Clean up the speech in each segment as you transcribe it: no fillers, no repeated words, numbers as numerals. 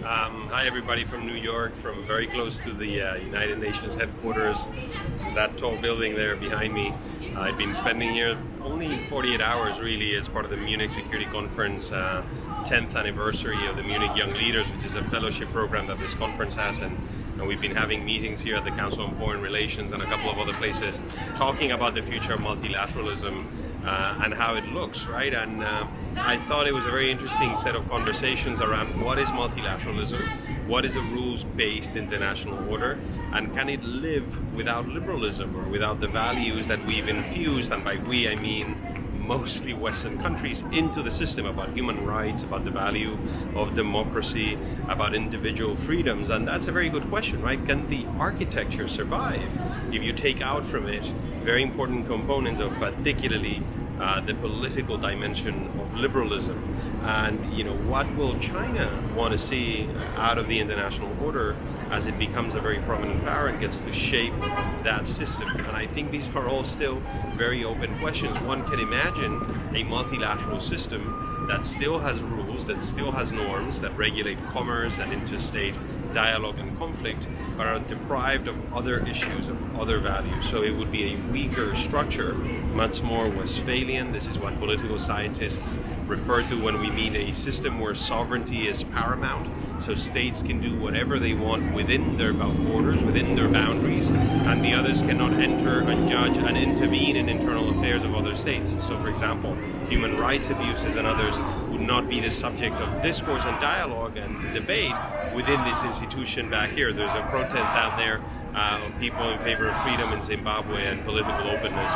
Hi everybody from New York, from very close to the United Nations headquarters, which is that tall building there behind me. I've been spending here only 48 hours really as part of the Munich Security Conference 10th anniversary of the Munich Young Leaders, which is a fellowship program that this conference has, and we've been having meetings here at the Council on Foreign Relations and a couple of other places talking about the future of multilateralism and how it looks, right? And I thought it was a very interesting set of conversations around what is multilateralism, what is a rules-based international order, and can it live without liberalism or without the values that we've infused, and by we I mean mostly Western countries, into the system about human rights, about the value of democracy, about individual freedoms. And that's a very good question, right? Can the architecture survive if you take out from it very important components of particularly the political dimension of liberalism? And what will China want to see out of the international order as it becomes a very prominent power and gets to shape that system? And I think these are all still very open questions. One can imagine a multilateral system that still has rules, that still has norms that regulate commerce and interstate dialogue and conflict, but are deprived of other issues, of other values. So it would be a weaker structure, much more Westphalian. This is what political scientists refer to when we mean a system where sovereignty is paramount. So states can do whatever they want within their borders, within their boundaries, and the others cannot enter and judge and intervene in internal affairs of other states. So for example, human rights abuses and others would not be the subject of discourse and dialogue and debate within this institution back here. There's a protest down there of people in favor of freedom in Zimbabwe and political openness.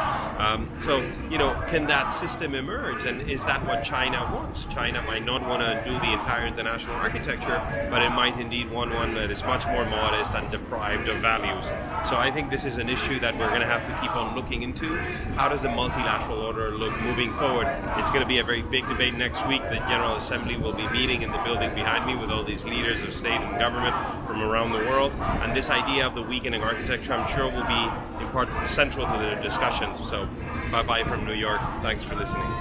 Can that system emerge? And is that what China wants? China might not want to do the entire international architecture, but it might indeed want one that is much more modest and deprived of values. So I think this is an issue that we're going to have to keep on looking into. How does the multilateral order look moving forward? It's going to be a very big debate next week. The General Assembly will be meeting in the building behind me with all these leaders of state and government from around the world. And this idea of the weakening architecture, I'm sure, will be in part central to the discussions. So bye-bye from New York. Thanks for listening.